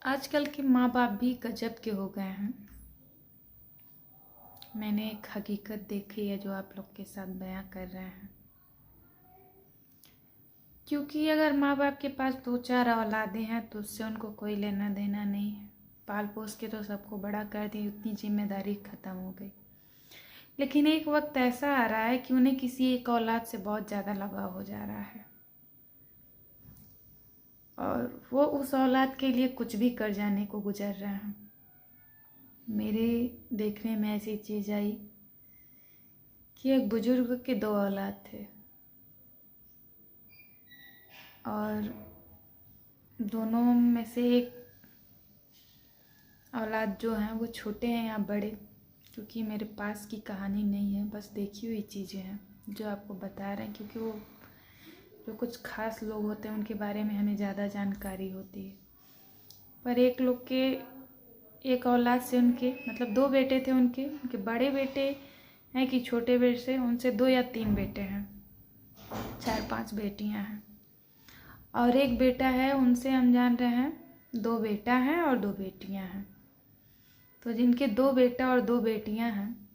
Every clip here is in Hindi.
आजकल के माँ बाप भी गजब के हो गए हैं। मैंने एक हकीकत देखी है जो आप लोग के साथ बयां कर रहे हैं। क्योंकि अगर माँ बाप के पास 2-4 औलादें हैं तो उससे उनको कोई लेना देना नहीं है। पाल पोस के तो सबको बड़ा कर दी, उतनी जिम्मेदारी ख़त्म हो गई। लेकिन एक वक्त ऐसा आ रहा है कि उन्हें किसी एक औलाद से बहुत ज़्यादा लगाव हो जा रहा है और वो उस औलाद के लिए कुछ भी कर जाने को गुजर रहे हैं। मेरे देखने में ऐसी चीज़ आई कि एक बुजुर्ग के 2 औलाद थे और दोनों में से एक औलाद जो हैं वो छोटे हैं या बड़े, क्योंकि मेरे पास की कहानी नहीं है, बस देखी हुई चीज़ें हैं जो आपको बता रहे हैं। क्योंकि वो जो कुछ खास लोग होते हैं उनके बारे में हमें ज़्यादा जानकारी होती है। पर एक औलाद से उनके मतलब 2 बेटे थे। उनके बड़े बेटे हैं कि छोटे बेटे, उनसे 2 या 3 बेटे हैं, 4-5 बेटियां हैं और एक बेटा है। उनसे हम जान रहे हैं 2 बेटा हैं और 2 बेटियां हैं। तो जिनके 2 बेटा और 2 बेटियां हैं,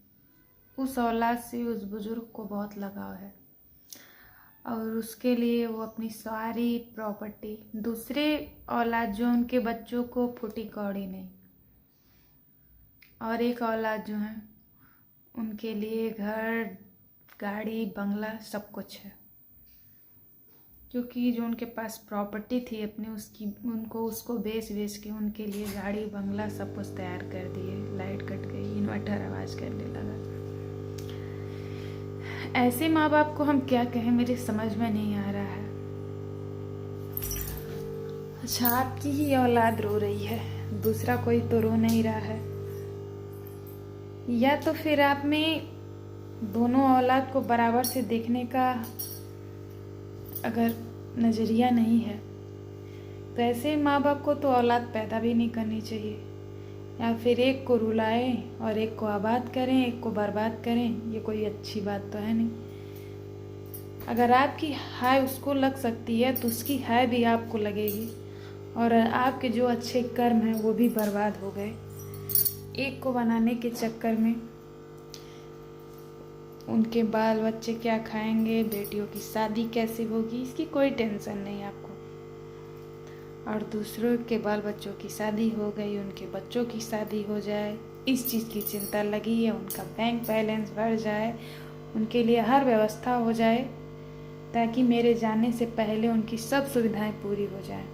उस औलाद से उस बुजुर्ग को बहुत लगाव है और उसके लिए वो अपनी सारी प्रॉपर्टी, दूसरे औलाद जो उनके बच्चों को फूटी कौड़ी नहीं, और एक औलाद जो है उनके लिए घर, गाड़ी, बंगला सब कुछ है। क्योंकि जो उनके पास प्रॉपर्टी थी अपनी, उसको बेच के उनके लिए गाड़ी, बंगला सब कुछ तैयार कर दिए। लाइट कट गई, इन्वर्टर आवाज़ करने लगा। ऐसे माँ बाप को हम क्या कहें, मेरे समझ में नहीं आ रहा है। अच्छा, आपकी ही औलाद रो रही है, दूसरा कोई तो रो नहीं रहा है। या तो फिर आप में दोनों औलाद को बराबर से देखने का अगर नज़रिया नहीं है तो ऐसे माँ बाप को तो औलाद पैदा भी नहीं करनी चाहिए। या फिर एक को रुलाएं और एक को आबाद करें, एक को बर्बाद करें, ये कोई अच्छी बात तो है नहीं। अगर आपकी हाय उसको लग सकती है तो उसकी हाय भी आपको लगेगी और आपके जो अच्छे कर्म हैं वो भी बर्बाद हो गए। एक को बनाने के चक्कर में उनके बाल बच्चे क्या खाएंगे, बेटियों की शादी कैसे होगी, इसकी कोई टेंशन नहीं आपको। और दूसरों के बाल बच्चों की शादी हो गई, उनके बच्चों की शादी हो जाए, इस चीज़ की चिंता लगी है। उनका बैंक बैलेंस बढ़ जाए, उनके लिए हर व्यवस्था हो जाए ताकि मेरे जाने से पहले उनकी सब सुविधाएं पूरी हो जाएं।